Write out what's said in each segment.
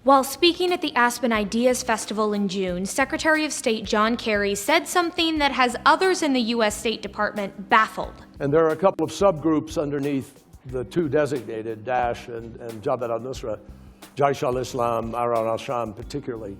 While speaking at the Aspen Ideas Festival in June, Secretary of State John Kerry said something that has others in the U.S. State Department baffled. And there are a couple of subgroups underneath the two designated, Daesh and Jabhat al-Nusra, Jaysh al-Islam, Ahrar al-Sham particularly,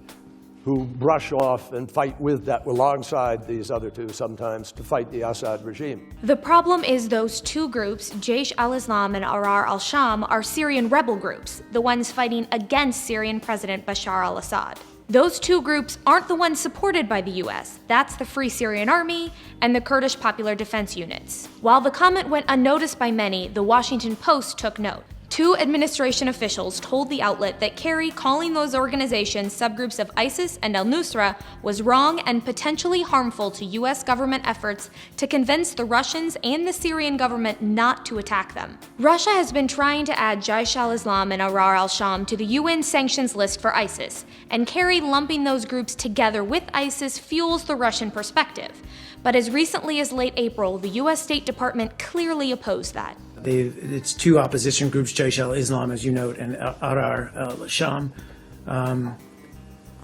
who brush off and fight with that alongside these other two sometimes to fight the Assad regime. The problem is those two groups, Jaysh al-Islam and Ahrar al-Sham, are Syrian rebel groups, the ones fighting against Syrian President Bashar al-Assad. Those two groups aren't the ones supported by the US. That's the Free Syrian Army and the Kurdish Popular Defense Units. While the comment went unnoticed by many, the Washington Post took note. Two administration officials told the outlet that Kerry calling those organizations subgroups of ISIS and al-Nusra was wrong and potentially harmful to U.S. government efforts to convince the Russians and the Syrian government not to attack them. Russia has been trying to add Jaysh al-Islam and Ahrar al-Sham to the UN sanctions list for ISIS, and Kerry lumping those groups together with ISIS fuels the Russian perspective. But as recently as late April, the U.S. State Department clearly opposed that. It's two opposition groups, Jaysh al-Islam, as you note, and Ahrar al-Sham.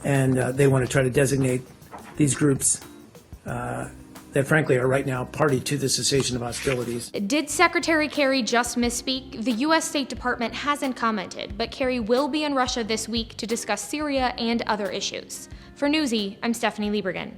And they want to try to designate these groups that, frankly, are right now party to the cessation of hostilities. Did Secretary Kerry just misspeak? The U.S. State Department hasn't commented, but Kerry will be in Russia this week to discuss Syria and other issues. For Newsy, I'm Stephanie Liebergen.